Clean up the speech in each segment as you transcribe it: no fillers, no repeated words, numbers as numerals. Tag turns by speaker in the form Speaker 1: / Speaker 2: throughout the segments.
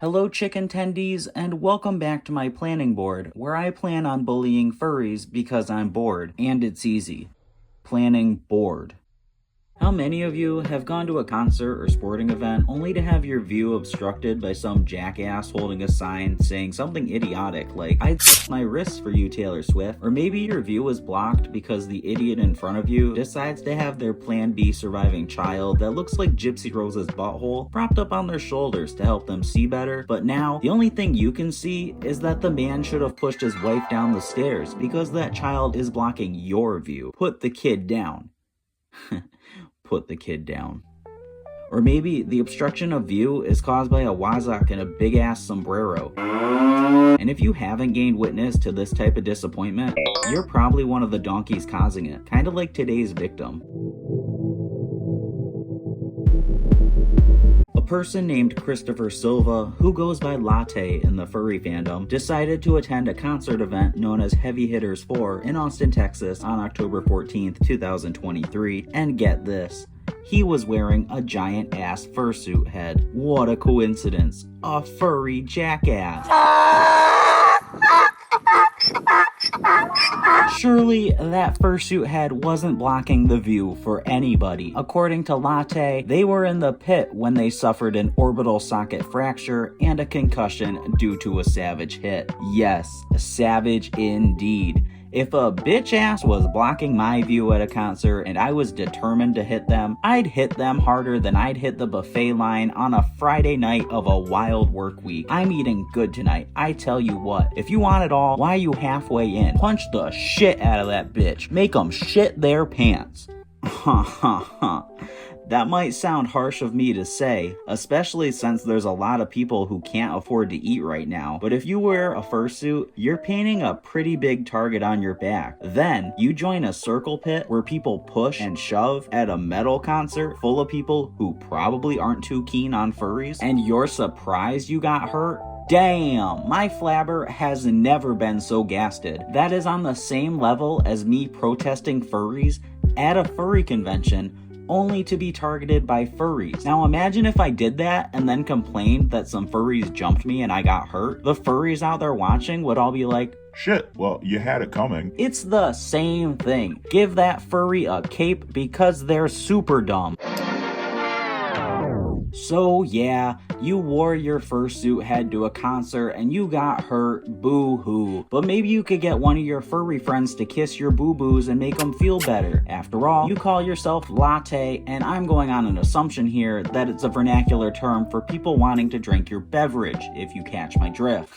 Speaker 1: Hello chicken tendies, and welcome back to my planning board, where I plan on bullying furries because I'm bored, and it's easy. Planning bored. How many of you have gone to a concert or sporting event only to have your view obstructed by some jackass holding a sign saying something idiotic like, "I'd my wrists for you, Taylor Swift," or maybe your view was blocked because the idiot in front of you decides to have their Plan B surviving child that looks like Gypsy Rose's butthole propped up on their shoulders to help them see better, but now the only thing you can see is that the man should have pushed his wife down the stairs because that child is blocking your view. Put the kid down. Put the kid down. Or maybe the obstruction of view is caused by a wazak in a big-ass sombrero. And if you haven't gained witness to this type of disappointment, you're probably one of the donkeys causing it, kind of like today's victim. A person named Christopher Silva, who goes by Latte in the furry fandom, decided to attend a concert event known as Heavy Hitters 4 in Austin, Texas on October 14th, 2023, and get this. He was wearing a giant-ass fursuit head. What a coincidence. A furry jackass. Surely that fursuit head wasn't blocking the view for anybody. According to Latte, they were in the pit when they suffered an orbital socket fracture and a concussion due to a savage hit. Yes, savage indeed. If a bitch ass was blocking my view at a concert and I was determined to hit them, I'd hit them harder than I'd hit the buffet line on a Friday night of a wild work week. I'm eating good tonight. I tell you what, if you want it all, why you halfway in? Punch the shit out of that bitch. Make them shit their pants. That might sound harsh of me to say, especially since there's a lot of people who can't afford to eat right now, but if you wear a fursuit, you're painting a pretty big target on your back. Then, you join a circle pit where people push and shove at a metal concert full of people who probably aren't too keen on furries, and you're surprised you got hurt? Damn, my flabber has never been so gasted. That is on the same level as me protesting furries at a furry convention, only to be targeted by furries. Now imagine if I did that and then complained that some furries jumped me and I got hurt. The furries out there watching would all be like,
Speaker 2: "Shit, well, you had it coming."
Speaker 1: It's the same thing. Give that furry a cape because they're super dumb. So yeah, you wore your fursuit head to a concert and you got hurt, boo-hoo. But maybe you could get one of your furry friends to kiss your boo-boos and make them feel better. After all, you call yourself Latte, and I'm going on an assumption here that it's a vernacular term for people wanting to drink your beverage, if you catch my drift.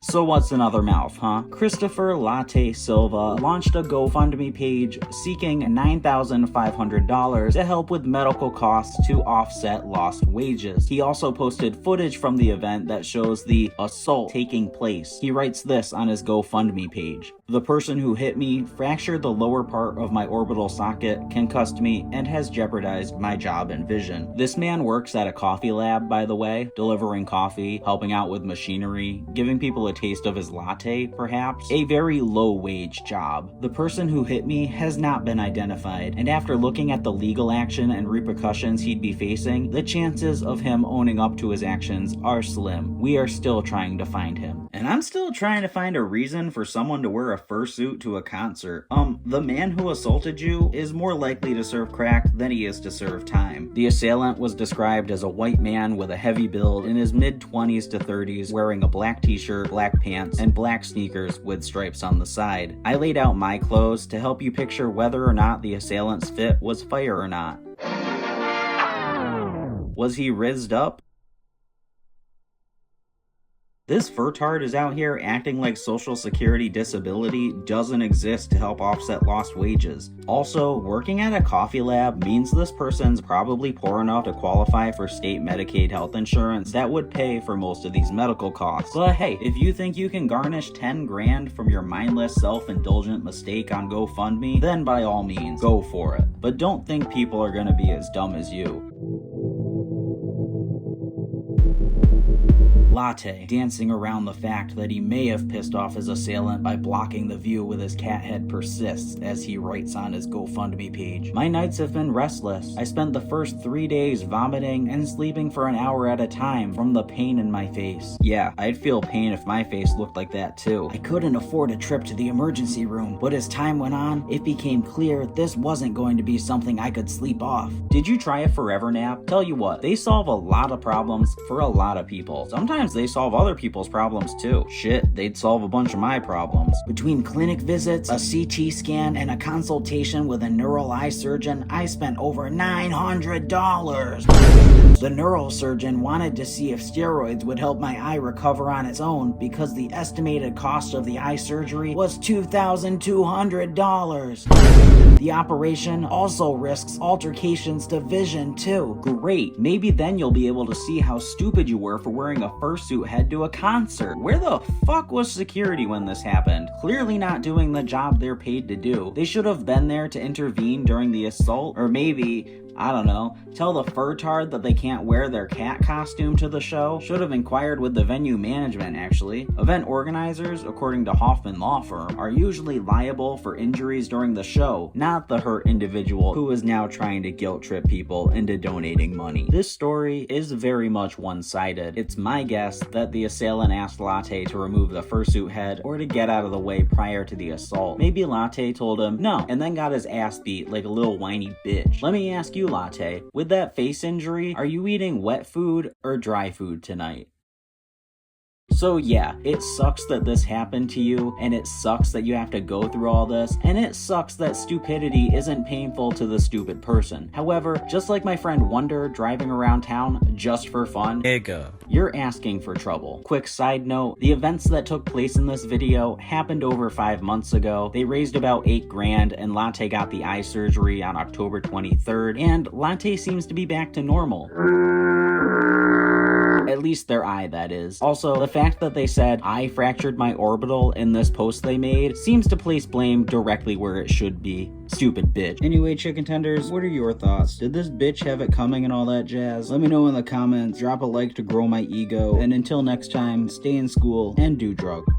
Speaker 1: So what's in other mouth, huh? Christopher Latte Silva launched a GoFundMe page seeking $9,500 to help with medical costs to offset lost wages. He also posted footage from the event that shows the assault taking place. He writes this on his GoFundMe page. "The person who hit me fractured the lower part of my orbital socket, concussed me, and has jeopardized my job and vision." This man works at a coffee lab, by the way, delivering coffee, helping out with machinery, giving people a taste of his latte, perhaps. A very low-wage job. The person who hit me has not been identified, and after looking at the legal action and repercussions he'd be facing, the chances of him owning up to his actions are slim. We are still trying to find him. And I'm still trying to find a reason for someone to wear a fursuit to a concert. The man who assaulted you is more likely to serve crack than he is to serve time. The assailant was described as a white man with a heavy build in his mid-20s to 30s, wearing a black t-shirt, black pants, and black sneakers with stripes on the side. I laid out my clothes to help you picture whether or not the assailant's fit was fire or not. Was he rizzed up? This furtard is out here acting like Social Security disability doesn't exist to help offset lost wages. Also, working at a coffee lab means this person's probably poor enough to qualify for state Medicaid health insurance that would pay for most of these medical costs. But hey, if you think you can garnish 10 grand from your mindless, self-indulgent mistake on GoFundMe, then by all means, go for it. But don't think people are gonna be as dumb as you. Latte, dancing around the fact that he may have pissed off his assailant by blocking the view with his cat head, persists as he writes on his GoFundMe page. My nights have been restless. I spent the first 3 days vomiting and sleeping for an hour at a time from the pain in my face. Yeah, I'd feel pain if my face looked like that too. I couldn't afford a trip to the emergency room, but as time went on, it became clear this wasn't going to be something I could sleep off. Did you try a forever nap? Tell you what, they solve a lot of problems for a lot of people. Sometimes they solve other people's problems too. Shit, they'd solve a bunch of my problems. Between clinic visits, a CT scan, and a consultation with a neural eye surgeon, I spent over $900. The neurosurgeon wanted to see if steroids would help my eye recover on its own because the estimated cost of the eye surgery was $2,200. The operation also risks altercations to vision too. Great, maybe then you'll be able to see how stupid you were for wearing a fursuit head to a concert. Where the fuck was security when this happened? Clearly not doing the job they're paid to do. They should have been there to intervene during the assault, or maybe, I don't know, tell the furtard that they can't wear their cat costume to the show. Should have inquired with the venue management, actually. Event organizers, according to Hoffman Law Firm, are usually liable for injuries during the show, not the hurt individual who is now trying to guilt trip people into donating money. This story is very much one-sided. It's my guess that the assailant asked Latte to remove the fursuit head or to get out of the way prior to the assault. Maybe Latte told him no, and then got his ass beat like a little whiny bitch. Let me ask you, Latte, with that face injury, are you eating wet food or dry food tonight? So yeah, it sucks that this happened to you, and it sucks that you have to go through all this, and it sucks that stupidity isn't painful to the stupid person. However, just like my friend Wonder driving around town just for fun, you're asking for trouble. Quick side note, the events that took place in this video happened over 5 months ago. They raised about $8,000, and Latte got the eye surgery on October 23rd, and Latte seems to be back to normal. At least their eye, that is. Also, the fact that they said I fractured my orbital in this post they made seems to place blame directly where it should be. Stupid bitch. Anyway, chicken tenders, what are your thoughts? Did this bitch have it coming and all that jazz? Let me know in the comments, drop a like to grow my ego, and until next time, stay in school and do drugs.